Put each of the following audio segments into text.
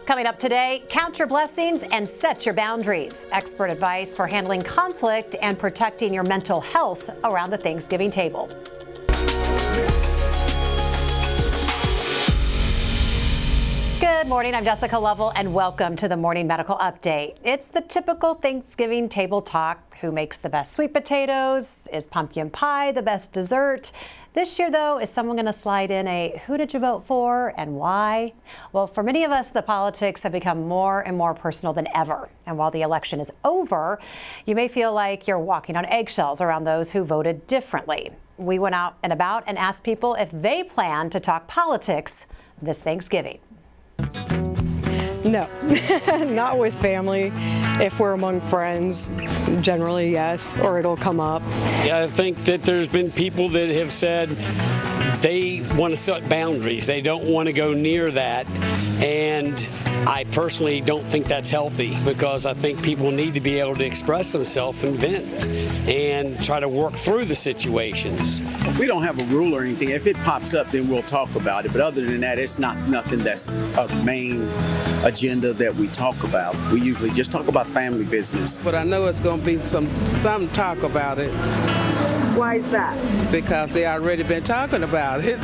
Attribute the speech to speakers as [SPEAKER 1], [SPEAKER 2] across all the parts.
[SPEAKER 1] Coming up today, count your blessings and set your boundaries. Expert advice for handling conflict and protecting your mental health around the Thanksgiving table. Good morning, I'm Jessica Lovell, and welcome to the Morning Medical Update. It's the typical Thanksgiving table talk. Who makes the best sweet potatoes? Is pumpkin pie the best dessert? This year, though, is someone going to slide in a who did you vote for and why? Well, for many of us, the politics have become more and more personal than ever. And while the election is over, you may feel like you're walking on eggshells around those who voted differently. We went out and about and asked people if they plan to talk politics this Thanksgiving.
[SPEAKER 2] No, not with family. If we're among friends, generally yes, or it'll come up.
[SPEAKER 3] Yeah, I think that there's been people that have said they want to set boundaries. They don't want to go near that. And I personally don't think that's healthy, because I think people need to be able to express themselves and vent and try to work through the situations.
[SPEAKER 4] We don't have a rule or anything. If it pops up, then we'll talk about it. But other than that, it's not nothing that's a main agenda that we talk about. We usually just talk about family business.
[SPEAKER 5] But I know it's going to be some talk about it.
[SPEAKER 6] Why is that?
[SPEAKER 5] Because they already been talking about it.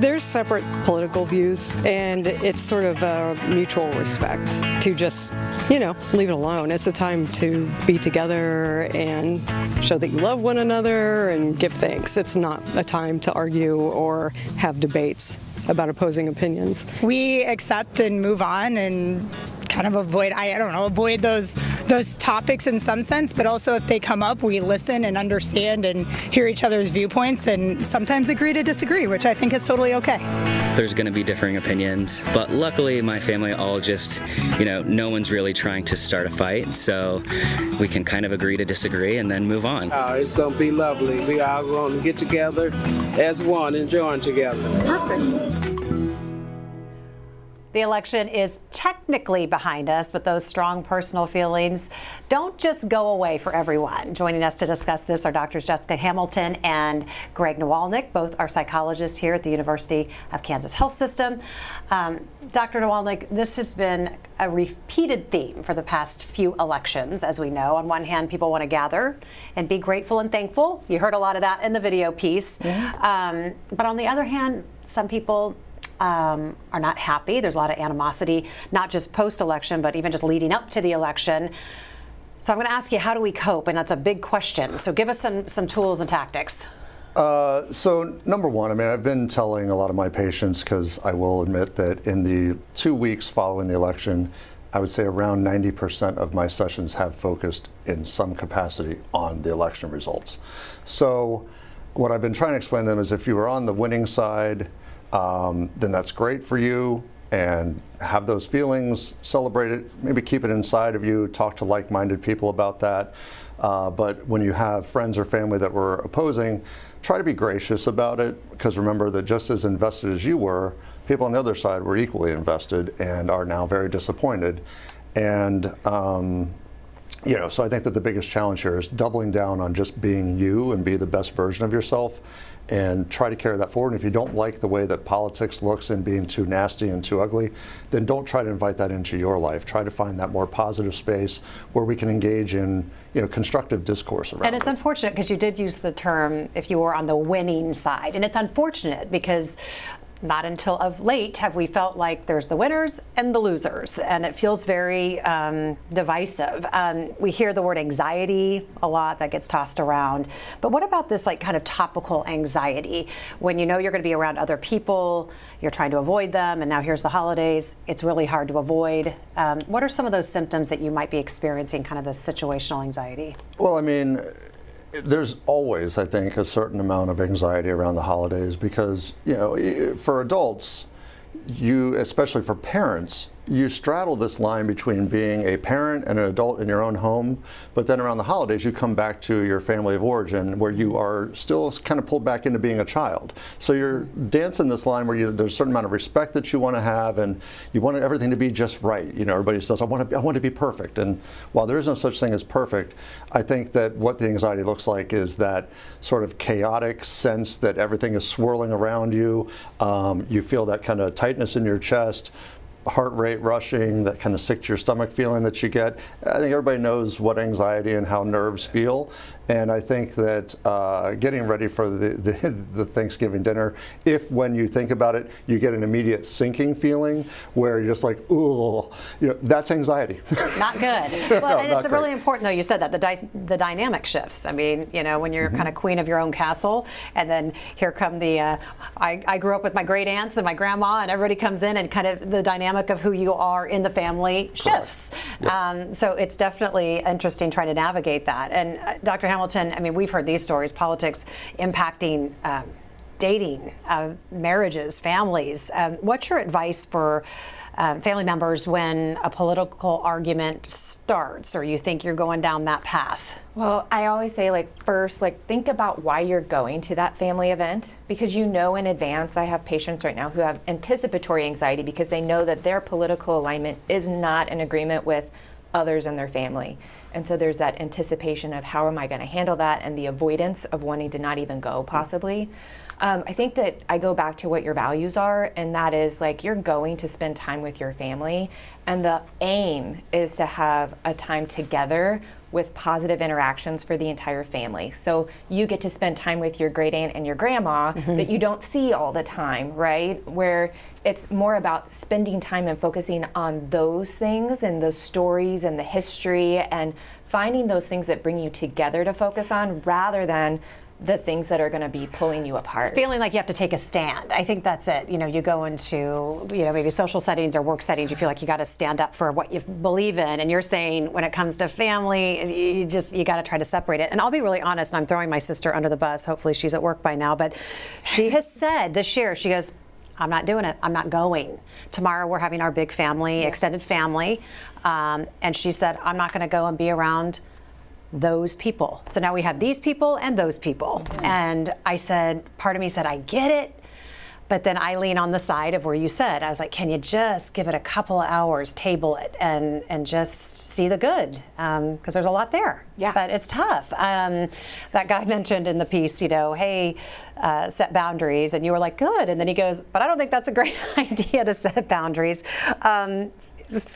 [SPEAKER 2] There's separate political views, and it's sort of a mutual respect to just, leave it alone. It's a time to be together and show that you love one another and give thanks. It's not a time to argue or have debates about opposing opinions.
[SPEAKER 7] We accept and move on and kind of avoid those topics in some sense, but also if they come up, we listen and understand and hear each other's viewpoints and sometimes agree to disagree, which I think is totally okay.
[SPEAKER 8] There's going to be differing opinions, but luckily my family all just, no one's really trying to start a fight, so we can kind of agree to disagree and then move on.
[SPEAKER 5] It's going to be lovely. We are going to get together as one and join together.
[SPEAKER 6] Perfect.
[SPEAKER 1] The election is technically behind us, but those strong personal feelings don't just go away for everyone. Joining us to discuss this are Drs. Jessica Hamilton and Greg Nawalnik. Both are psychologists here at the University of Kansas Health System. Dr. Nawalnik, this has been a repeated theme for the past few elections, as we know. On one hand, people want to gather and be grateful and thankful. You heard a lot of that in the video piece. Yeah. But on the other hand, some people are not happy. There's a lot of animosity, not just post-election, but even just leading up to the election. So I'm going to ask you, how do we cope? And that's a big question. So give us some tools and tactics.
[SPEAKER 9] So number one, I've been telling a lot of my patients, because I will admit that in the 2 weeks following the election, I would say around 90% of my sessions have focused in some capacity on the election results. So what I've been trying to explain to them is, if you were on the winning side, then that's great for you, and have those feelings, celebrate it, maybe keep it inside of you, talk to like-minded people about that. But when you have friends or family that were opposing, try to be gracious about it, because remember that just as invested as you were, people on the other side were equally invested and are now very disappointed. And so I think that the biggest challenge here is doubling down on just being you and be the best version of yourself, and try to carry that forward. And if you don't like the way that politics looks and being too nasty and too ugly, then don't try to invite that into your life. Try to find that more positive space where we can engage in constructive discourse around it.
[SPEAKER 1] And it's unfortunate, because you did use the term, if you were on the winning side. And it's unfortunate because not until of late have we felt like there's the winners and the losers, and it feels very divisive. We hear the word anxiety a lot that gets tossed around, but what about this kind of topical anxiety when you're going to be around other people, you're trying to avoid them, and now here's the holidays, it's really hard to avoid. What are some of those symptoms that you might be experiencing, kind of this situational anxiety?
[SPEAKER 9] Well, there's always, I think, a certain amount of anxiety around the holidays, because, for adults, especially for parents, you straddle this line between being a parent and an adult in your own home, but then around the holidays you come back to your family of origin where you are still kind of pulled back into being a child. So you're dancing this line where there's a certain amount of respect that you want to have, and you want everything to be just right. Everybody says, I want to be perfect. And while there is no such thing as perfect, I think that what the anxiety looks like is that sort of chaotic sense that everything is swirling around you. You feel that kind of tightness in your chest. heart rate rushing, that kind of sick to your stomach feeling that you get. I think everybody knows what anxiety and how nerves feel. And I think that getting ready for the Thanksgiving dinner, if when you think about it, you get an immediate sinking feeling where you're just like, ooh, that's anxiety.
[SPEAKER 1] Not good. Well, and it's really important, though, you said that, the dynamic shifts. I mean, when you're kind of queen of your own castle, and then here come the, I grew up with my great aunts and my grandma, and everybody comes in, and kind of the dynamic of who you are in the family shifts. Yep. So it's definitely interesting trying to navigate that. And Dr. Hamilton, I mean, we've heard these stories, politics impacting dating, marriages, families. What's your advice for family members when a political argument starts, or you think you're going down that path?
[SPEAKER 10] Well, I always say, first, think about why you're going to that family event, because in advance. I have patients right now who have anticipatory anxiety because they know that their political alignment is not in agreement with others in their family. And so there's that anticipation of how am I going to handle that, and the avoidance of wanting to not even go, possibly. I think that I go back to what your values are, and that is you're going to spend time with your family, and the aim is to have a time together with positive interactions for the entire family. So you get to spend time with your great aunt and your grandma that you don't see all the time, right? Where it's more about spending time and focusing on those things and those stories and the history, and finding those things that bring you together to focus on, rather than the things that are going to be pulling you apart.
[SPEAKER 1] Feeling like you have to take a stand. I think that's it. You go into, maybe social settings or work settings, you feel like you got to stand up for what you believe in. And you're saying when it comes to family, you got to try to separate it. And I'll be really honest, and I'm throwing my sister under the bus. Hopefully she's at work by now. But she has said this year, she goes, I'm not doing it. I'm not going. Tomorrow we're having our big family, extended family. And she said, I'm not going to go and be around those people. So now we have these people and those people. And I said, part of me said, I get it. But then I lean on the side of where you said, I was like, can you just give it a couple of hours, table it, and just see the good? Because there's a lot there.
[SPEAKER 10] Yeah.
[SPEAKER 1] But it's tough. That guy mentioned in the piece, hey, set boundaries. And you were like, good. And then he goes, but I don't think that's a great idea to set boundaries.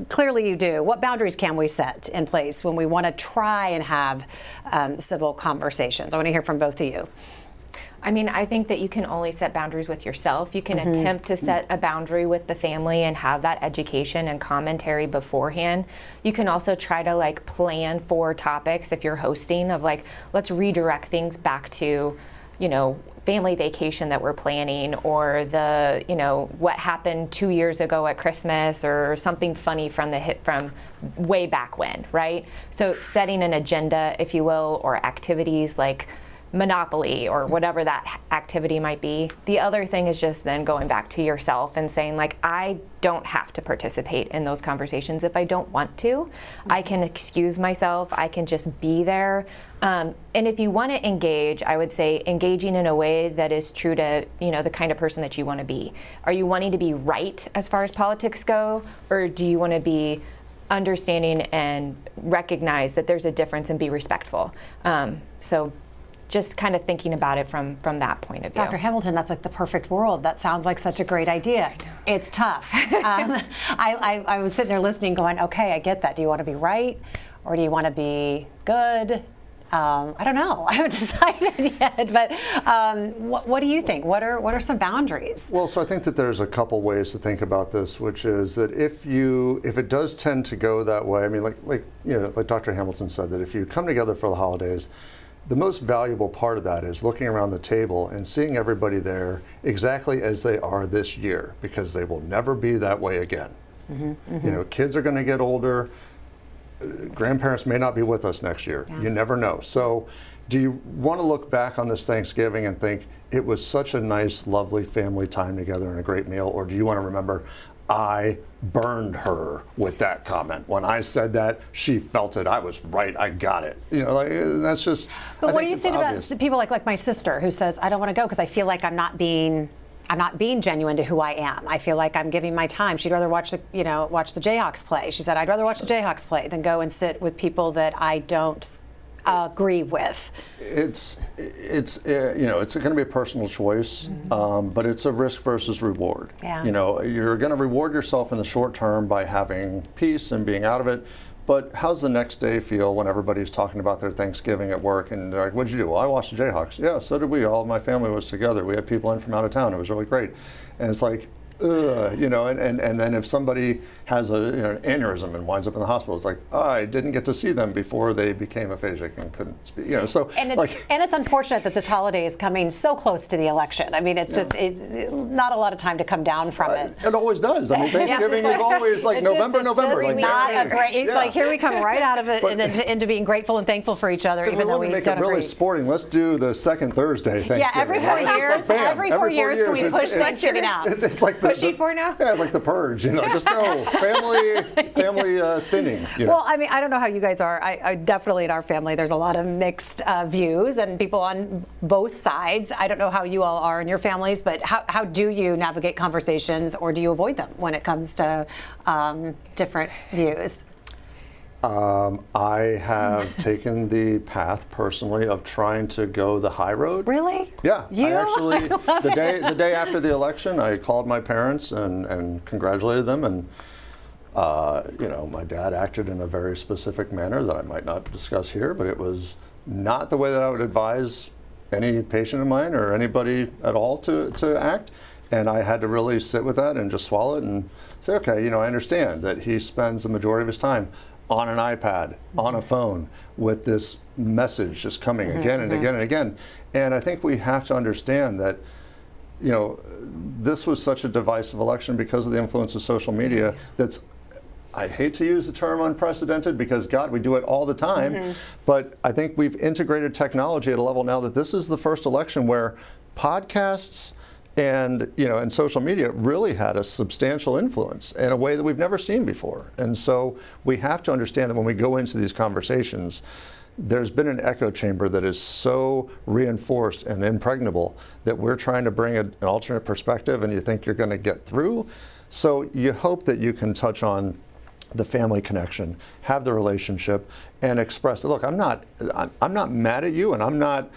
[SPEAKER 1] Clearly you do. What boundaries can we set in place when we want to try and have civil conversations? I want to hear from both of you.
[SPEAKER 10] I mean, I think that you can only set boundaries with yourself. You can attempt to set a boundary with the family and have that education and commentary beforehand. You can also try to plan for topics if you're hosting of let's redirect things back to, family vacation that we're planning, or the, what happened 2 years ago at Christmas, or something funny from way back when, right? So setting an agenda, if you will, or activities like Monopoly or whatever that activity might be. The other thing is just then going back to yourself and saying I don't have to participate in those conversations if I don't want to. I can excuse myself. I can just be there. And if you want to engage, I would say engaging in a way that is true to the kind of person that you want to be. Are you wanting to be right as far as politics go, or do you want to be understanding and recognize that there's a difference and be respectful? So just kind of thinking about it from that point of view.
[SPEAKER 1] Dr. Hamilton, that's the perfect world. That sounds like such a great idea. It's tough. I was sitting there listening going, okay, I get that. Do you want to be right, or do you want to be good? I don't know. I haven't decided yet, but what do you think? What are some boundaries?
[SPEAKER 9] Well, so I think that there's a couple ways to think about this, which is that if it does tend to go that way, I mean, like Dr. Hamilton said, that if you come together for the holidays, the most valuable part of that is looking around the table and seeing everybody there exactly as they are this year, because they will never be that way again. Kids are going to get older. Grandparents may not be with us next year. Yeah. You never know. So do you want to look back on this Thanksgiving and think it was such a nice, lovely family time together and a great meal? Or do you want to remember, I burned her with that comment. When I said that, she felt it. I was right. I got it. That's just.
[SPEAKER 1] But what do you say about people like my sister, who says, I don't want to go because I feel like I'm not being genuine to who I am. I feel like I'm giving my time. She'd rather watch the Jayhawks play. She said, I'd rather watch the Jayhawks play than go and sit with people that I don't agree with?
[SPEAKER 9] It's you know, it's going to be a personal choice, but it's a risk versus reward.
[SPEAKER 1] Yeah.
[SPEAKER 9] You know, you're going to reward yourself in the short term by having peace and being out of it. But how's the next day feel when everybody's talking about their Thanksgiving at work and they're like, what'd you do? Well, I watched the Jayhawks. Yeah, so did we. All of my family was together. We had people in from out of town. It was really great. And it's like, you know, and then if somebody has an aneurysm and winds up in the hospital, it's like, oh, I didn't get to see them before they became aphakic and couldn't speak. You know, so
[SPEAKER 1] and it's unfortunate that this holiday is coming so close to the election. I mean, it's just it's not a lot of time to come down from it.
[SPEAKER 9] It always does. I mean, Thanksgiving is always like November.
[SPEAKER 1] It's
[SPEAKER 9] like,
[SPEAKER 1] not a great. It's like here we come right out of it and then into being grateful and thankful for each other, even though we
[SPEAKER 9] make
[SPEAKER 1] don't
[SPEAKER 9] it really
[SPEAKER 1] agree.
[SPEAKER 9] sporting. Let's do the second Thursday Thanksgiving.
[SPEAKER 1] Yeah, every 4 years.
[SPEAKER 9] Bam,
[SPEAKER 1] Every 4 years, can we push Thanksgiving out?
[SPEAKER 9] It's like
[SPEAKER 10] pushing for now.
[SPEAKER 9] Yeah, it's like the purge. You know, just go family thinning. You know?
[SPEAKER 1] Well, I mean, I don't know how you guys are. I definitely in our family, there's a lot of mixed views and people on both sides. I don't know how you all are in your families, but how do you navigate conversations, or do you avoid them when it comes to different views?
[SPEAKER 9] I have taken the path personally of trying to go the high road.
[SPEAKER 1] Really?
[SPEAKER 9] Yeah.
[SPEAKER 1] You?
[SPEAKER 9] I actually
[SPEAKER 1] I love
[SPEAKER 9] the day after the election, I called my parents and congratulated them, and you know, my dad acted in a very specific manner that I might not discuss here, but it was not the way that I would advise any patient of mine or anybody at all to act. And I had to really sit with that and just swallow it and say, okay, you know, I understand that he spends the majority of his time on an iPad, on a phone, with this message just coming again and again and again. And I think we have to understand that, you know, this was such a divisive election because of the influence of social media that's, I hate to use the term unprecedented because, God, we do it all the time. But I think we've integrated technology at a level now that this is the first election where podcasts and, you know, and social media really had a substantial influence in a way that we've never seen before. And so we have to understand that when we go into these conversations, there's been an echo chamber that is so reinforced and impregnable that we're trying to bring an alternate perspective, and you think you're going to get through. So you hope that you can touch on the family connection, have the relationship, and express, look, I'm not mad at you, and I'm not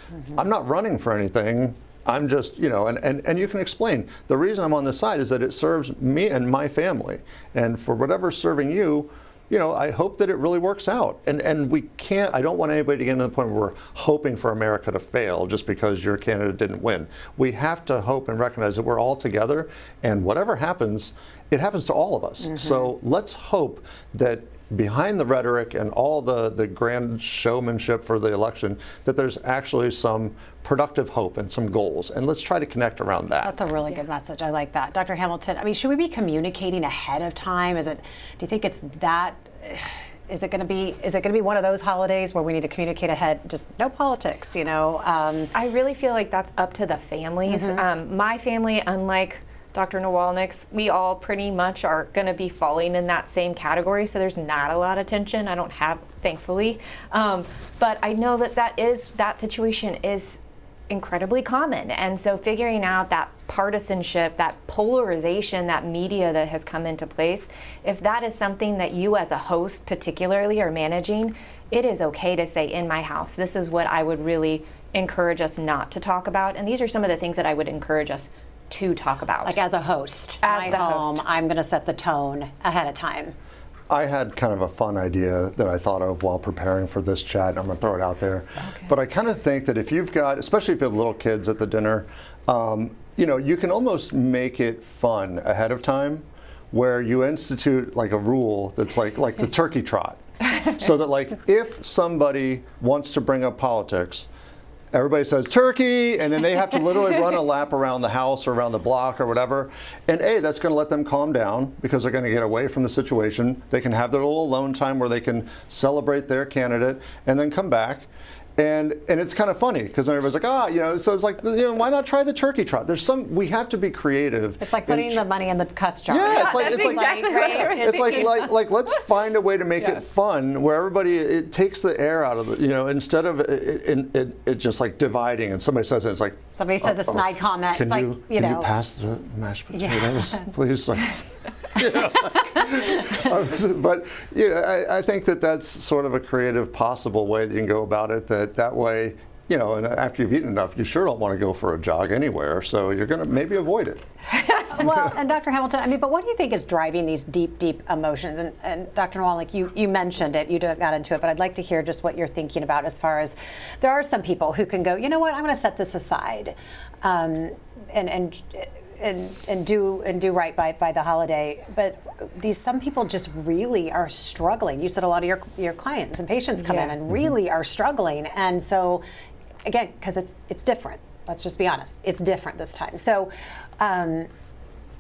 [SPEAKER 9] running for anything. I'm just, you know, and you can explain, the reason I'm on this side is that it serves me and my family. And for whatever's serving you, you know, I hope that it really works out. And we can't, I don't want anybody to get to the point where we're hoping for America to fail just because your candidate didn't win. We have to hope and recognize that we're all together, and whatever happens, it happens to all of us. So let's hope that behind the rhetoric and all the grand showmanship for the election, that there's actually some productive hope and some goals, and let's try to connect around that.
[SPEAKER 1] That's a really good message. I like that. Dr. Hamilton, I mean, should we be communicating ahead of time? Do you think it's that, is it going to be one of those holidays where we need to communicate ahead, just no politics, you know?
[SPEAKER 10] I really feel like that's up to the families. My family, unlike Dr. Nawalnik's, we all pretty much are going to be falling in that same category, so there's not a lot of tension. I don't have, thankfully, but I know that situation is incredibly common, and so figuring out that partisanship, that polarization, that media that has come into place, if that is something that you as a host particularly are managing, it is okay to say, in my house, this is what I would really encourage us not to talk about, and these are some of the things that I would encourage us to talk about.
[SPEAKER 1] Like as a host,
[SPEAKER 10] as the
[SPEAKER 1] home,
[SPEAKER 10] host,
[SPEAKER 1] I'm going to set the tone ahead of time.
[SPEAKER 9] I had kind of a fun idea that I thought of while preparing for this chat, and I'm going to throw it out there. Okay. But I kind of think that if you've got, especially if you have little kids at the dinner, you know, you can almost make it fun ahead of time, where you institute like a rule that's like the turkey trot, so that like if somebody wants to bring up politics, everybody says turkey, and then they have to literally run a lap around the house or around the block or whatever. And that's going to let them calm down because they're going to get away from the situation. They can have their little alone time where they can celebrate their candidate and then come back. And it's kind of funny because everybody's like, you know, so it's like, you know, why not try the turkey trot? We have to be creative.
[SPEAKER 1] It's like putting the money in the cuss jar.
[SPEAKER 9] Yeah, it's like,
[SPEAKER 10] that's exactly what I was thinking.
[SPEAKER 9] like let's find a way to make it fun where everybody, it takes the air out of the, you know, instead of it just like dividing, and somebody says it, it's like,
[SPEAKER 1] somebody says a snide comment.
[SPEAKER 9] Can
[SPEAKER 1] it's
[SPEAKER 9] you
[SPEAKER 1] like,
[SPEAKER 9] can you pass the mashed potatoes, please? Like, you know, But I think that's sort of a creative, possible way that you can go about it. That way, and after you've eaten enough, you sure don't want to go for a jog anywhere. So you're going to maybe avoid it.
[SPEAKER 1] Well, and Dr. Hamilton, but what do you think is driving these deep, deep emotions? And Dr. Nawalnik, you mentioned it, you got into it, but I'd like to hear just what you're thinking about as far as there are some people who can go, you know what, I'm going to set this aside, and do right by the holiday. But some people just really are struggling. You said a lot of your clients and patients come in and really are struggling, and so again, because it's different. Let's just be honest, it's different this time. So.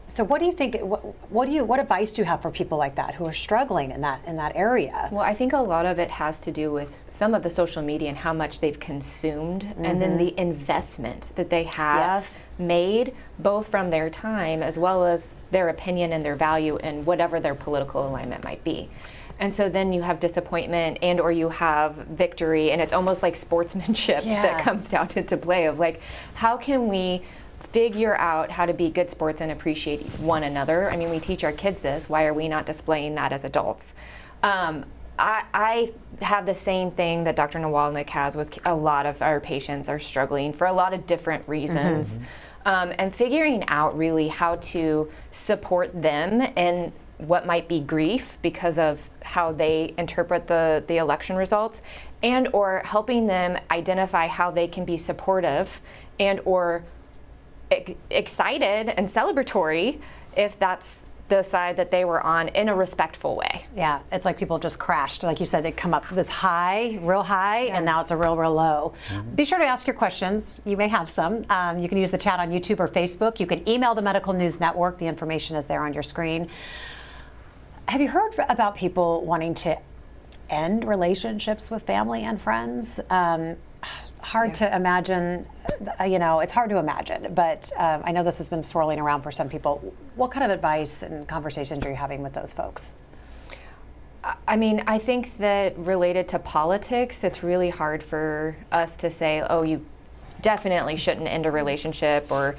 [SPEAKER 1] So what do you think? What advice do you have for people like that who are struggling in that area?
[SPEAKER 10] Well, I think a lot of it has to do with some of the social media and how much they've consumed, and then the investment that they have made, both from their time as well as their opinion and their value and whatever their political alignment might be. And so then you have disappointment and or you have victory, and it's almost like sportsmanship that comes down into play of like, how can we figure out how to be good sports and appreciate one another? I mean, we teach our kids this. Why are we not displaying that as adults? I have the same thing that Dr. Nawalnik has with a lot of our patients are struggling for a lot of different reasons. And figuring out really how to support them and what might be grief because of how they interpret the election results, and or helping them identify how they can be supportive and or excited and celebratory if that's the side that they were on, in a respectful way.
[SPEAKER 1] Yeah, it's like people just crashed. Like you said, they come up this high, real high, and now it's a real, real low. Be sure to ask your questions. You may have some. You can use the chat on YouTube or Facebook. You can email the Medical News Network. The information is there on your screen. Have you heard about people wanting to end relationships with family and friends? Hard to imagine, it's hard to imagine, but I know this has been swirling around for some people. What kind of advice and conversations are you having with those folks?
[SPEAKER 10] I mean, I think that related to politics, it's really hard for us to say, oh, you definitely shouldn't end a relationship, or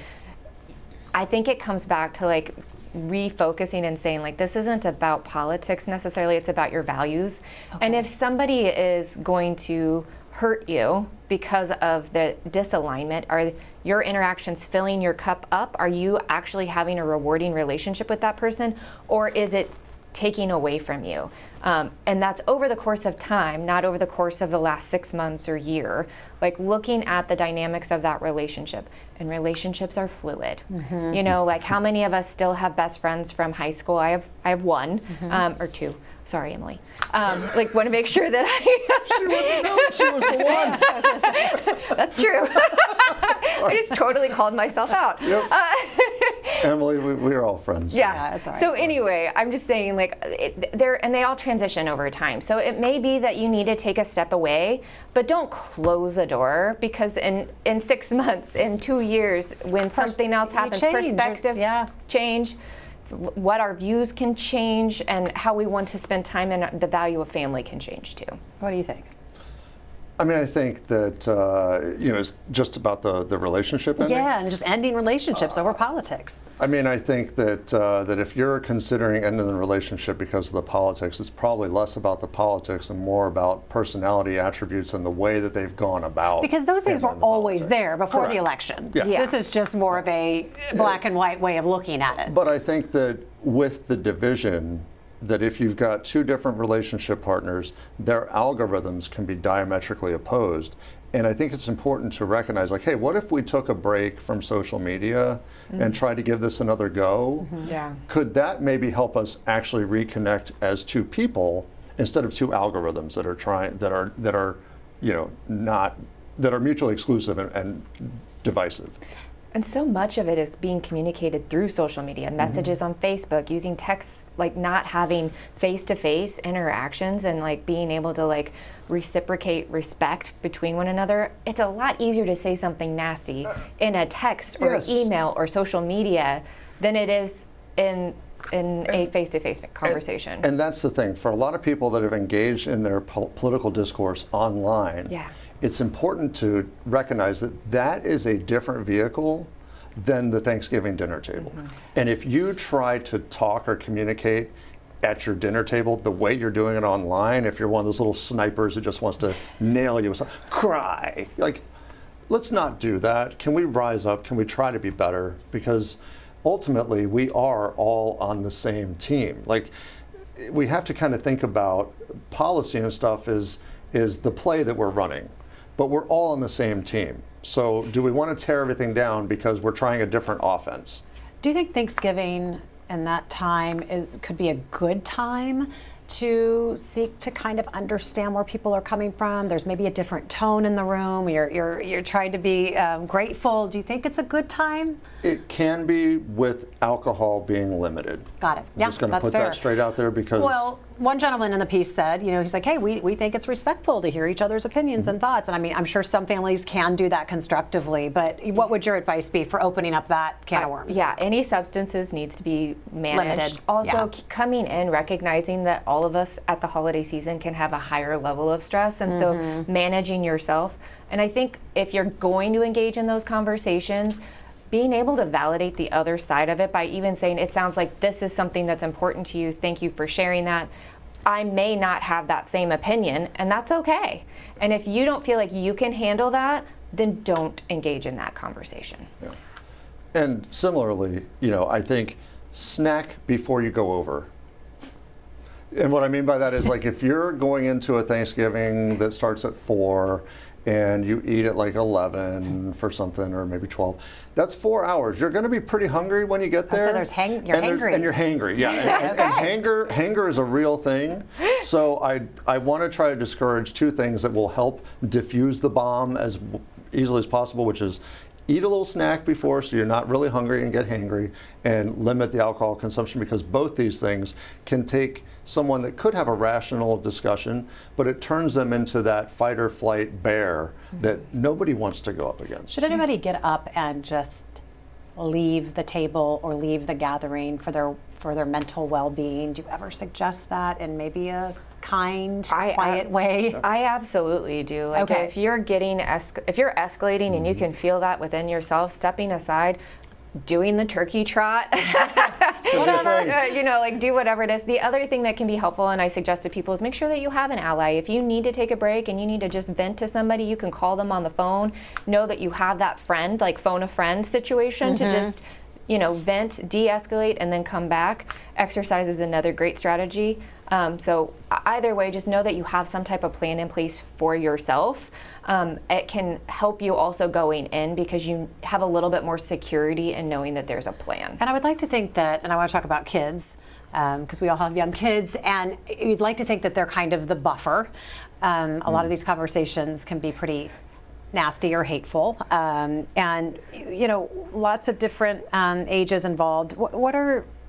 [SPEAKER 10] I think it comes back to like refocusing and saying like, this isn't about politics necessarily, it's about your values. And if somebody is going to hurt you because of the disalignment, are your interactions filling your cup up? Are you actually having a rewarding relationship with that person, or is it taking away from you? And that's over the course of time, not over the course of the last 6 months or year. Like looking at the dynamics of that relationship. And relationships are fluid. Like how many of us still have best friends from high school? I have one or two. Sorry, Emily. Want to make sure that
[SPEAKER 9] She was the one.
[SPEAKER 10] That's true. I just totally called myself out.
[SPEAKER 9] Yep. Emily, we're all friends.
[SPEAKER 10] Yeah,
[SPEAKER 1] that's all right.
[SPEAKER 10] So anyway, I'm just saying, they all transition over time. So it may be that you need to take a step away, but don't close the door, because in 6 months, in 2 years, when something else happens, perspectives change. What our views can change, and how we want to spend time, and the value of family can change too.
[SPEAKER 1] What do you think?
[SPEAKER 9] I mean, I think that it's just about the relationship ending.
[SPEAKER 1] Yeah, and just ending relationships over politics.
[SPEAKER 9] I mean, I think that if you're considering ending the relationship because of the politics, it's probably less about the politics and more about personality attributes and the way that they've gone about.
[SPEAKER 1] Because those things were always
[SPEAKER 9] politics.
[SPEAKER 1] there before
[SPEAKER 9] Correct.
[SPEAKER 1] the election.
[SPEAKER 9] Yeah.
[SPEAKER 1] This is just more of a black and white way of looking at it.
[SPEAKER 9] But I think that with the division, that if you've got two different relationship partners, their algorithms can be diametrically opposed. And I think it's important to recognize, like, hey, what if we took a break from social media and tried to give this another go?
[SPEAKER 10] Yeah.
[SPEAKER 9] Could that maybe help us actually reconnect as two people instead of two algorithms that are mutually exclusive and divisive?
[SPEAKER 10] And so much of it is being communicated through social media, messages on Facebook, using text, like not having face-to-face interactions, and like being able to like reciprocate respect between one another. It's a lot easier to say something nasty in a text or email or social media than it is in a face-to-face conversation.
[SPEAKER 9] And that's the thing. For a lot of people that have engaged in their political discourse online, it's important to recognize that that is a different vehicle than the Thanksgiving dinner table. And if you try to talk or communicate at your dinner table the way you're doing it online. If you're one of those little snipers that just wants to nail you with something, cry. Like, let's not do that. Can we rise up? Can we try to be better? Because ultimately, we are all on the same team. Like, we have to kind of think about policy and stuff is the play that we're running, but we're all on the same team. So do we want to tear everything down because we're trying a different offense?
[SPEAKER 1] Do you think Thanksgiving and that time could be a good time to seek to kind of understand where people are coming from? There's maybe a different tone in the room. You're trying to be grateful. Do you think it's a good time?
[SPEAKER 9] It can be, with alcohol being limited.
[SPEAKER 1] Got it.
[SPEAKER 9] I'm
[SPEAKER 1] Yeah,
[SPEAKER 9] just going to
[SPEAKER 1] that's
[SPEAKER 9] put
[SPEAKER 1] fair.
[SPEAKER 9] that straight out there because.
[SPEAKER 1] Well, one gentleman in the piece said, he's like, hey, we think it's respectful to hear each other's opinions and thoughts. And I mean, I'm sure some families can do that constructively, but what would your advice be for opening up that can of worms?
[SPEAKER 10] Yeah, any substances needs to be managed.
[SPEAKER 1] Limited.
[SPEAKER 10] Also,
[SPEAKER 1] Yeah.
[SPEAKER 10] coming in, recognizing that all of us at the holiday season can have a higher level of stress, and so managing yourself. And I think if you're going to engage in those conversations, being able to validate the other side of it by even saying, it sounds like this is something that's important to you. Thank you for sharing that. I may not have that same opinion, and that's okay. And if you don't feel like you can handle that, then don't engage in that conversation.
[SPEAKER 9] Yeah. And similarly, I think snack before you go over. And what I mean by that is, like, if you're going into a Thanksgiving that starts at 4 and you eat at like 11 for something, or maybe 12, that's 4 hours. You're going to be pretty hungry when you get there.
[SPEAKER 1] So you're hangry.
[SPEAKER 9] And you're hangry, yeah. And hanger is a real thing. So I want to try to discourage two things that will help diffuse the bomb as easily as possible, which is eat a little snack before so you're not really hungry and get hangry, and limit the alcohol consumption, because both these things can take someone that could have a rational discussion, but it turns them into that fight or flight bear that nobody wants to go up against.
[SPEAKER 1] Should anybody get up and just leave the table or leave the gathering for their mental well-being? Do you ever suggest that in maybe a kind, quiet way?
[SPEAKER 10] I absolutely do. Like,
[SPEAKER 1] Okay.
[SPEAKER 10] if you're escalating and you can feel that within yourself, stepping aside, doing the turkey trot, whatever, like, do whatever it is. The other thing that can be helpful, and I suggest to people, is make sure that you have an ally. If you need to take a break and you need to just vent to somebody, you can call them on the phone. Know that you have that friend, like phone a friend situation, to just vent, de-escalate, and then come back. Exercise is another great strategy. So either way, just know that you have some type of plan in place for yourself. It can help you also going in, because you have a little bit more security in knowing that there's a plan.
[SPEAKER 1] And I would like to think that, and I want to talk about kids, because we all have young kids, and you'd like to think that they're kind of the buffer. A lot of these conversations can be pretty nasty or hateful, and lots of different ages involved.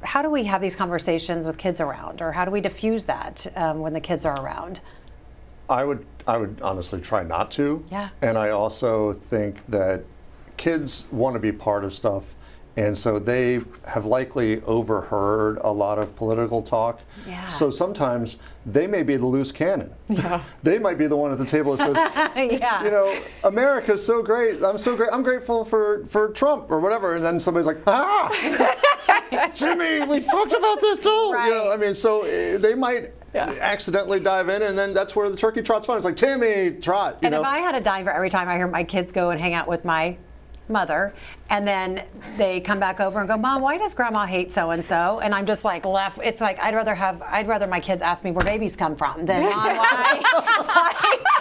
[SPEAKER 1] How do we have these conversations with kids around, or how do we diffuse that when the kids are around?
[SPEAKER 9] I would honestly try not to.
[SPEAKER 1] Yeah.
[SPEAKER 9] And I also think that kids want to be part of stuff, and so they have likely overheard a lot of political talk.
[SPEAKER 1] Yeah.
[SPEAKER 9] So sometimes they may be the loose cannon. Yeah. They might be the one at the table that says,
[SPEAKER 1] Yeah.
[SPEAKER 9] America's so great. I'm so great. I'm grateful for Trump or whatever. And then somebody's like, Jimmy, we talked about this too.
[SPEAKER 1] Right.
[SPEAKER 9] So they might accidentally dive in, and then that's where the turkey trot's fun. It's like, Timmy, trot.
[SPEAKER 1] And if I had a diver every time I hear my kids go and hang out with my mother, and then they come back over and go, Mom, why does Grandma hate so and so? And I'm just like left. It's like I'd rather my kids ask me where babies come from than Mom, why?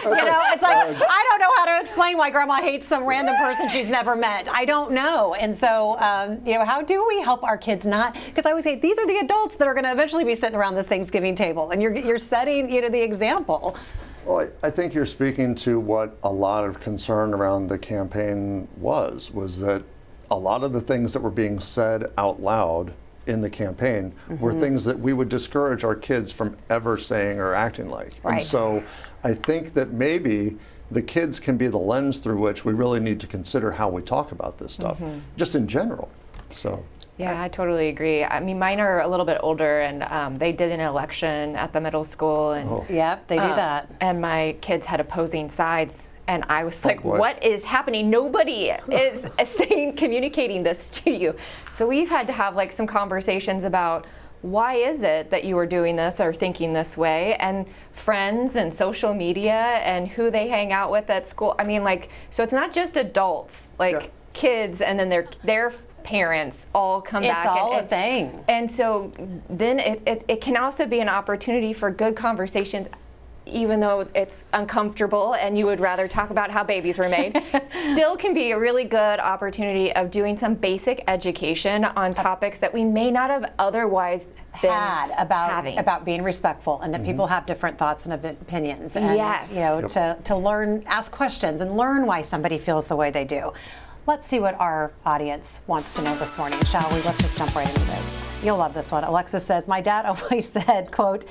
[SPEAKER 1] It's like I don't know how to explain why Grandma hates some random person she's never met. I don't know. And so how do we help our kids not? Because I always say these are the adults that are going to eventually be sitting around this Thanksgiving table, and you're setting the example.
[SPEAKER 9] Well, I think you're speaking to what a lot of concern around the campaign was that a lot of the things that were being said out loud in the campaign were things that we would discourage our kids from ever saying or acting like.
[SPEAKER 1] Right.
[SPEAKER 9] And so I think that maybe the kids can be the lens through which we really need to consider how we talk about this stuff, just in general. So.
[SPEAKER 10] Yeah, I totally agree. I mean, mine are a little bit older, and they did an election at the middle school, and
[SPEAKER 1] Yep, they do that.
[SPEAKER 10] And my kids had opposing sides, and I was like, "What is happening? Nobody is communicating this to you." So we've had to have like some conversations about why is it that you were doing this or thinking this way? And friends and social media and who they hang out with at school. I mean, like, so it's not just adults, like kids, and then their parents all come back.
[SPEAKER 1] It's all a thing.
[SPEAKER 10] And so then it can also be an opportunity for good conversations, even though it's uncomfortable and you would rather talk about how babies were made. Still can be a really good opportunity of doing some basic education on topics that we may not have otherwise
[SPEAKER 1] had about being respectful, and that people have different thoughts and opinions, and you know, to learn, ask questions and learn why somebody feels the way they do. Let's see what our audience wants to know this morning, shall we? Let's just jump right into this. You'll love this one. Alexis says, my dad always said, quote,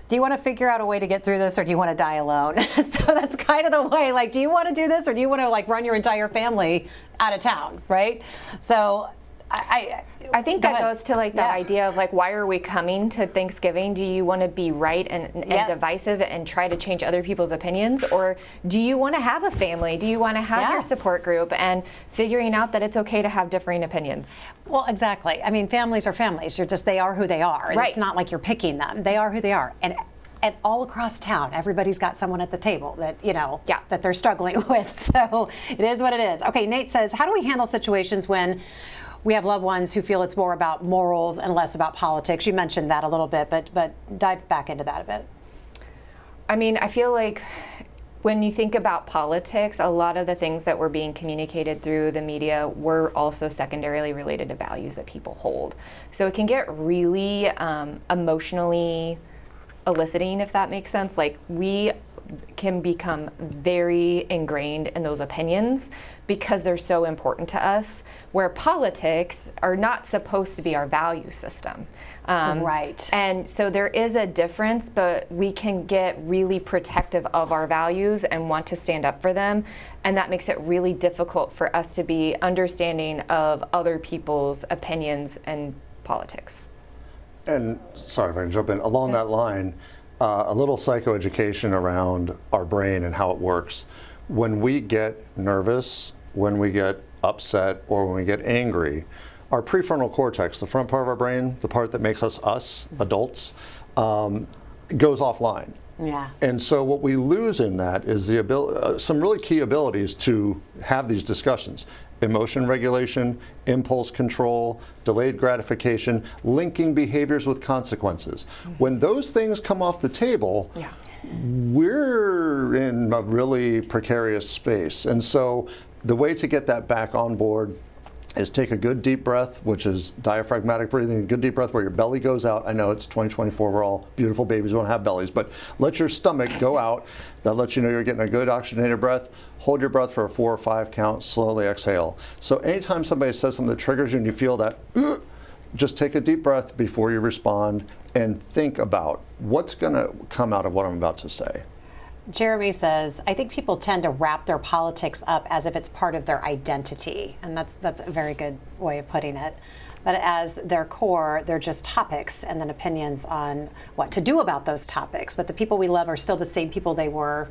[SPEAKER 1] do you want to figure out a way to get through this, or do you want to die alone? So that's kind of the way, like, do you want to do this, or do you want to like run your entire family out of town, right? So
[SPEAKER 10] I think that goes to like that idea of like, why are we coming to Thanksgiving? Do you want to be right and divisive and try to change other people's opinions? Or do you want to have a family? Do you want to have your support group, and figuring out that it's okay to have differing opinions?
[SPEAKER 1] Well, exactly. I mean, families are families. They are who they are. And it's not like you're picking them. They are who they are. And all across town, everybody's got someone at the table that, you know, that they're struggling with. So it is what it is. Okay, Nate says, how do we handle situations when we have loved ones who feel it's more about morals and less about politics? You mentioned that a little bit, but dive back into that a bit.
[SPEAKER 10] I mean, I feel like when you think about politics, a lot of the things that were being communicated through the media were also secondarily related to values that people hold. So it can get really emotionally eliciting, if that makes sense. Like, we can become very ingrained in those opinions because they're so important to us, where politics are not supposed to be our value system.
[SPEAKER 1] Right.
[SPEAKER 10] And so there is a difference, but we can get really protective of our values and want to stand up for them. And that makes it really difficult for us to be understanding of other people's opinions and politics.
[SPEAKER 9] And sorry if I can jump in, along that line, a little psychoeducation around our brain and how it works. When we get nervous, when we get upset, or when we get angry, our prefrontal cortex, the front part of our brain, the part that makes us adults, goes offline.
[SPEAKER 1] Yeah.
[SPEAKER 9] And so what we lose in that is the ability, some really key abilities to have these discussions. Emotion regulation, impulse control, delayed gratification, linking behaviors with consequences. When those things come off the table, we're in a really precarious space. And so the way to get that back on board is take a good deep breath, which is diaphragmatic breathing, a good deep breath where your belly goes out. I know it's 2024, we're all beautiful babies, we don't have bellies, but let your stomach go out. That lets you know you're getting a good oxygenated breath. Hold your breath for a 4 or 5 count, slowly exhale. So anytime somebody says something that triggers you and you feel that, just take a deep breath before you respond and think about what's gonna come out of what I'm about to say.
[SPEAKER 1] Jeremy says, I think people tend to wrap their politics up as if it's part of their identity. And that's a very good way of putting it. But as their core, they're just topics and then opinions on what to do about those topics. But the people we love are still the same people they were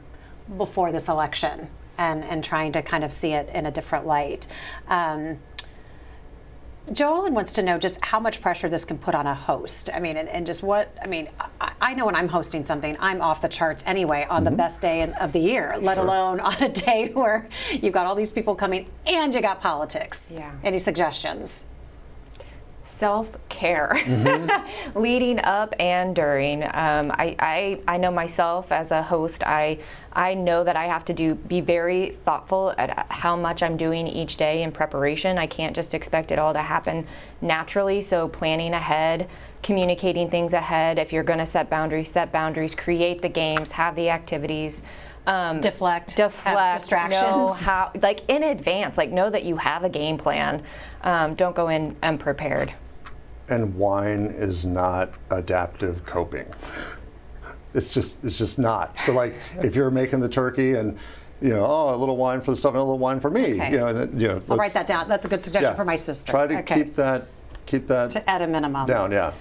[SPEAKER 1] before this election, and trying to kind of see it in a different light. Joellen wants to know just how much pressure this can put on a host. I mean, and just what, I mean, I know when I'm hosting something, I'm off the charts anyway on the best day of the year, let alone on a day where you've got all these people coming and you got politics.
[SPEAKER 10] Yeah.
[SPEAKER 1] Any suggestions?
[SPEAKER 10] Self-care, leading up and during. I know myself as a host, I know that I have to be very thoughtful at how much I'm doing each day in preparation. I can't just expect it all to happen naturally. So planning ahead, communicating things ahead. If you're going to set boundaries, create the games, have the activities.
[SPEAKER 1] Deflect, distractions.
[SPEAKER 10] Know how, like in advance, like know that you have a game plan. Don't go in unprepared.
[SPEAKER 9] And wine is not adaptive coping. It's just not. So like if you're making the turkey and a little wine for the stuff and a little wine for me.
[SPEAKER 1] Okay. I'll write that down. That's a good suggestion for my sister.
[SPEAKER 9] Try to keep that
[SPEAKER 1] at a minimum.
[SPEAKER 9] Down,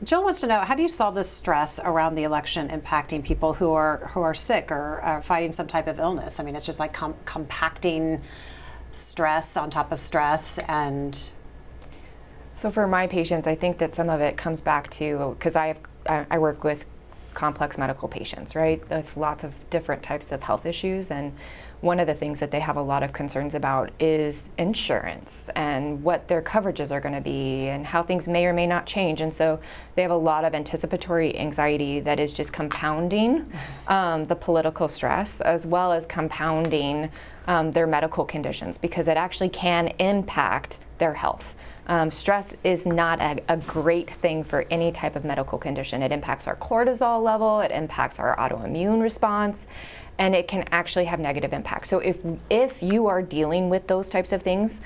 [SPEAKER 1] Jill wants to know, how do you solve the stress around the election impacting people who are sick or are fighting some type of illness? I mean, it's just like compacting stress on top of stress. And
[SPEAKER 10] So for my patients, I think that some of it comes back to, because I work with complex medical patients, right, with lots of different types of health issues, and one of the things that they have a lot of concerns about is insurance and what their coverages are going to be and how things may or may not change. And so they have a lot of anticipatory anxiety that is just compounding the political stress, as well as compounding their medical conditions, because it actually can impact their health. Stress is not a great thing for any type of medical condition. It impacts our cortisol level, it impacts our autoimmune response, and it can actually have negative impacts. So if you are dealing with those types of things,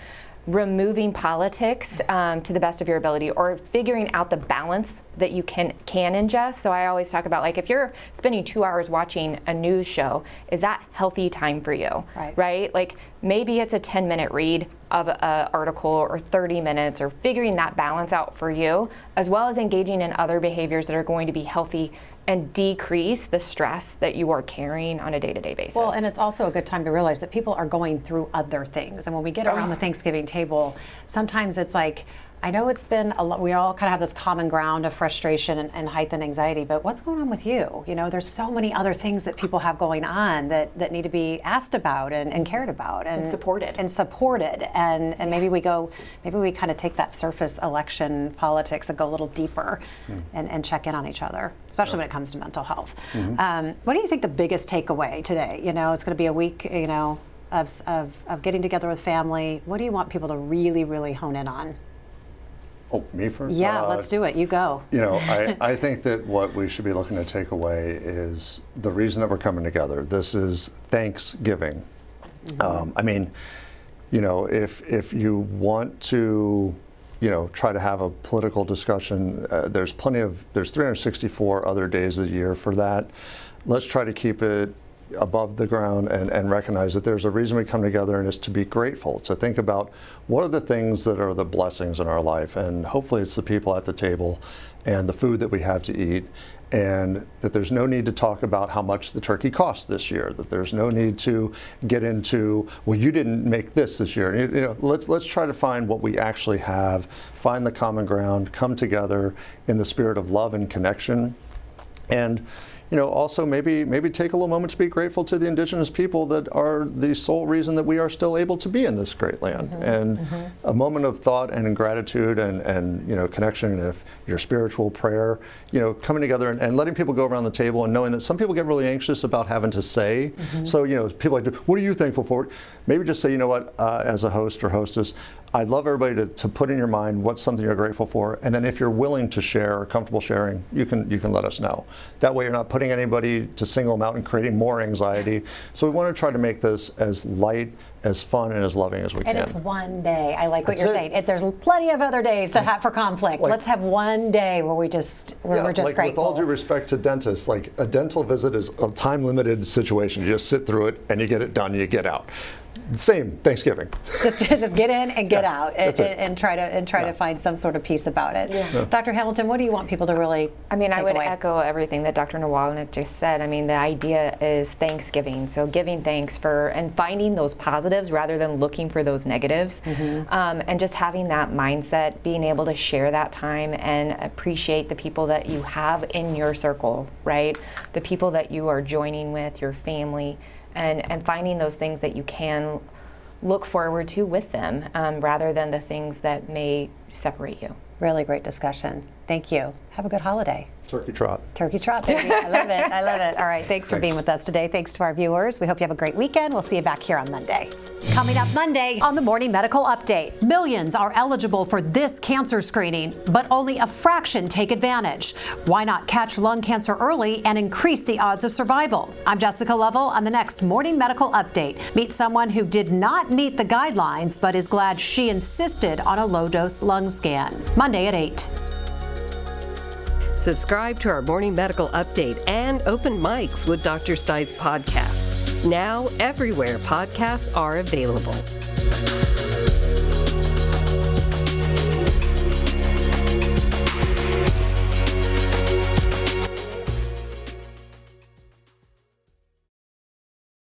[SPEAKER 10] removing politics to the best of your ability, or figuring out the balance that you can ingest. So I always talk about, like, if you're spending 2 hours watching a news show, is that healthy time for you? Right? Like, maybe it's a 10-minute read of an article, or 30 minutes, or figuring that balance out for you, as well as engaging in other behaviors that are going to be healthy and decrease the stress that you are carrying on a day-to-day basis.
[SPEAKER 1] Well, and it's also a good time to realize that people are going through other things. And when we get around the Thanksgiving table, sometimes it's like, I know it's been a lot, we all kind of have this common ground of frustration and heightened anxiety, but what's going on with you? You know, there's so many other things that people have going on that need to be asked about and cared about and supported. And maybe we kind of take that surface election politics and go a little deeper and check in on each other, especially when it comes to mental health. What do you think the biggest takeaway today? You know, it's going to be a week, you know, of getting together with family. What do you want people to really, really hone in on?
[SPEAKER 9] Oh, me first?
[SPEAKER 1] Yeah, let's do it. You go.
[SPEAKER 9] You know, I think that what we should be looking to take away is the reason that we're coming together. This is Thanksgiving. I mean, you know, if you want to, you know, try to have a political discussion, there's 364 other days of the year for that. Let's try to keep it above the ground and recognize that there's a reason we come together, and it's to be grateful, to think about what are the things that are the blessings in our life, and hopefully it's the people at the table and the food that we have to eat, and that there's no need to talk about how much the turkey cost this year, that there's no need to get into, well, you didn't make this year. You know, let's try to find what we actually have, find the common ground, come together in the spirit of love and connection, and you know, also maybe take a little moment to be grateful to the indigenous people that are the sole reason that we are still able to be in this great land. And a moment of thought and gratitude and you know, connection, if your spiritual prayer, you know, coming together and letting people go around the table and knowing that some people get really anxious about having to say. So, you know, people like, what are you thankful for? Maybe just say, you know what, as a host or hostess, I'd love everybody to put in your mind what's something you're grateful for, and then if you're willing to share or comfortable sharing, you can let us know. That way you're not putting anybody to single them out and creating more anxiety. So we want to try to make this as light, as fun, and as loving as we can.
[SPEAKER 1] And it's one day. I like what you're saying. There's plenty of other days to have for conflict. Let's have one day where we're just grateful.
[SPEAKER 9] With all due respect to dentists, like a dental visit is a time-limited situation. You just sit through it and you get it done and you get out. Same Thanksgiving.
[SPEAKER 1] Just get in and get out, and try to find some sort of peace about it. Dr. Hamilton, what do you want people to really?
[SPEAKER 10] I mean, I would
[SPEAKER 1] away?
[SPEAKER 10] echo everything that Dr. Nawalnik just said. I mean, the idea is Thanksgiving, so giving thanks for and finding those positives rather than looking for those negatives, and just having that mindset, being able to share that time and appreciate the people that you have in your circle, right? The people that you are joining with, your family. And finding those things that you can look forward to with them, rather than the things that may separate you.
[SPEAKER 1] Really great discussion. Thank you. Have a good holiday.
[SPEAKER 9] Turkey trot.
[SPEAKER 1] Turkey trot, baby. I love it. I love it. All right. Thanks for being with us today. Thanks to our viewers. We hope you have a great weekend. We'll see you back here on Monday. Coming up Monday on the Morning Medical Update. Millions are eligible for this cancer screening, but only a fraction take advantage. Why not catch lung cancer early and increase the odds of survival? I'm Jessica Lovell on the next Morning Medical Update. Meet someone who did not meet the guidelines, but is glad she insisted on a low-dose lung scan. Monday at 8.
[SPEAKER 11] Subscribe to our Morning Medical Update and Open Mics with Dr. Stites podcast. Now, everywhere podcasts are available.